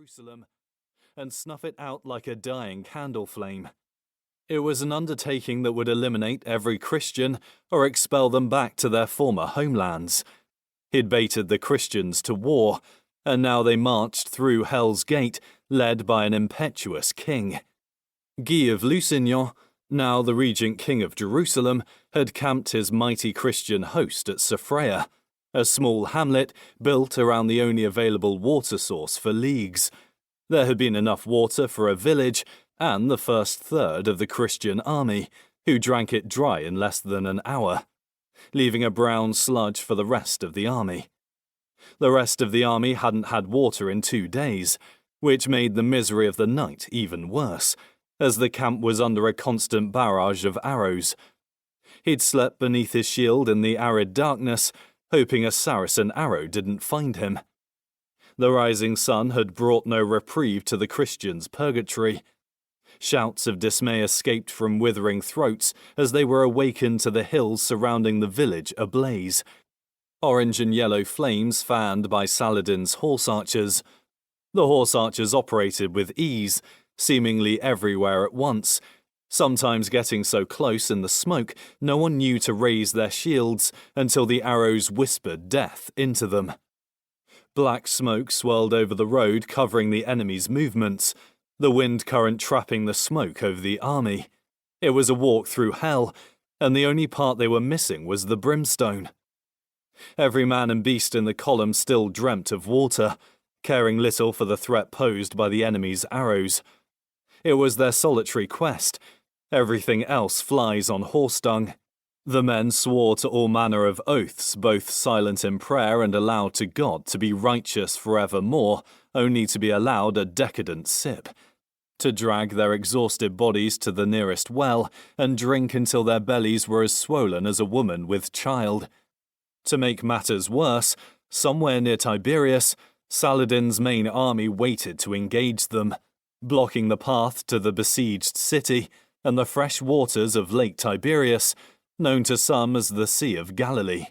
Jerusalem and snuff it out like a dying candle flame. It was an undertaking that would eliminate every Christian or expel them back to their former homelands. He'd baited the Christians to war, and now they marched through Hell's Gate, led by an impetuous king. Guy of Lusignan, now the regent king of Jerusalem, had camped his mighty Christian host at Sophria, a small hamlet built around the only available water source for leagues. There had been enough water for a village and the first third of the Christian army, who drank it dry in less than an hour, leaving a brown sludge for the rest of the army. The rest of the army hadn't had water in 2 days, which made the misery of the night even worse, as the camp was under a constant barrage of arrows. He'd slept beneath his shield in the arid darkness, hoping a Saracen arrow didn't find him. The rising sun had brought no reprieve to the Christians' purgatory. Shouts of dismay escaped from withering throats as they were awakened to the hills surrounding the village ablaze. Orange and yellow flames fanned by Saladin's horse archers. The horse archers operated with ease, seemingly everywhere at once, sometimes getting so close in the smoke no one knew to raise their shields until the arrows whispered death into them. Black smoke swirled over the road, covering the enemy's movements, the wind current trapping the smoke over the army. It was a walk through hell, and the only part they were missing was the brimstone. Every man and beast in the column still dreamt of water, caring little for the threat posed by the enemy's arrows. It was their solitary quest. Everything else flies on horse dung. The men swore to all manner of oaths, both silent in prayer and allowed to God to be righteous forevermore, only to be allowed a decadent sip. To drag their exhausted bodies to the nearest well and drink until their bellies were as swollen as a woman with child. To make matters worse, somewhere near Tiberias, Saladin's main army waited to engage them, blocking the path to the besieged city and the fresh waters of Lake Tiberias, known to some as the Sea of Galilee.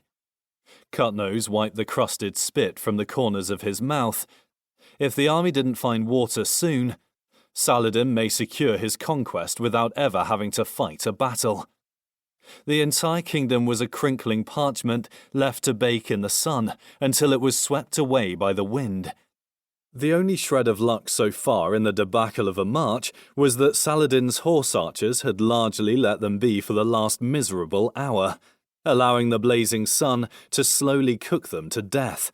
Cutnose wiped the crusted spit from the corners of his mouth. If the army didn't find water soon, Saladin may secure his conquest without ever having to fight a battle. The entire kingdom was a crinkling parchment left to bake in the sun until it was swept away by the wind. The only shred of luck so far in the debacle of a march was that Saladin's horse archers had largely let them be for the last miserable hour, allowing the blazing sun to slowly cook them to death.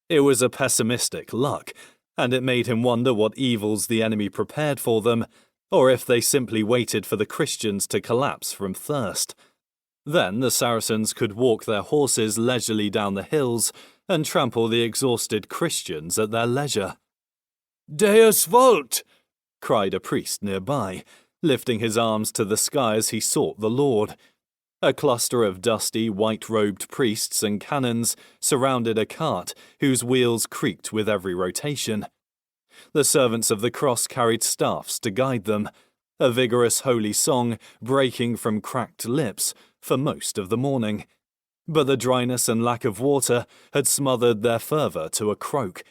It was a pessimistic luck, and it made him wonder what evils the enemy prepared for them, or if they simply waited for the Christians to collapse from thirst. Then the Saracens could walk their horses leisurely down the hills and trample the exhausted Christians at their leisure. "Deus vult!" cried a priest nearby, lifting his arms to the sky as he sought the Lord. A cluster of dusty, white-robed priests and canons surrounded a cart whose wheels creaked with every rotation. The servants of the cross carried staffs to guide them, a vigorous holy song breaking from cracked lips for most of the morning. But the dryness and lack of water had smothered their fervour to a croak.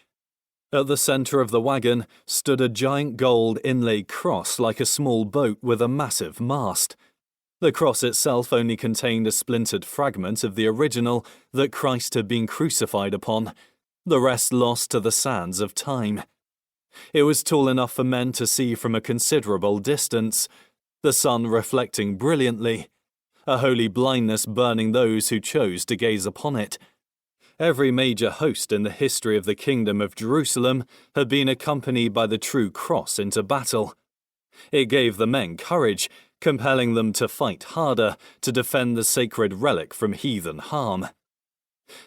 At the centre of the wagon stood a giant gold inlaid cross like a small boat with a massive mast. The cross itself only contained a splintered fragment of the original that Christ had been crucified upon, the rest lost to the sands of time. It was tall enough for men to see from a considerable distance, the sun reflecting brilliantly, a holy blindness burning those who chose to gaze upon it. Every major host in the history of the Kingdom of Jerusalem had been accompanied by the true cross into battle. It gave the men courage, compelling them to fight harder to defend the sacred relic from heathen harm.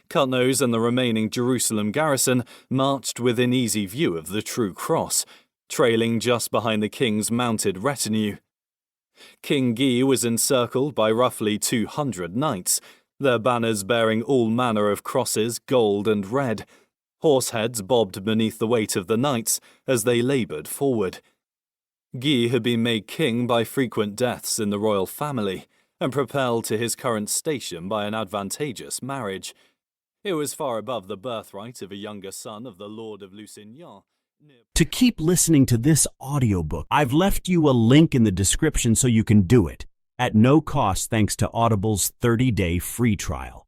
Cutnose and the remaining Jerusalem garrison marched within easy view of the true cross, trailing just behind the king's mounted retinue. King Guy was encircled by roughly 200 knights, their banners bearing all manner of crosses, gold and red. Horse heads bobbed beneath the weight of the knights as they laboured forward. Guy had been made king by frequent deaths in the royal family, and propelled to his current station by an advantageous marriage. It was far above the birthright of a younger son of the Lord of Lusignan. To keep listening to this audiobook, I've left you a link in the description so you can do it, at no cost thanks to Audible's 30-day free trial.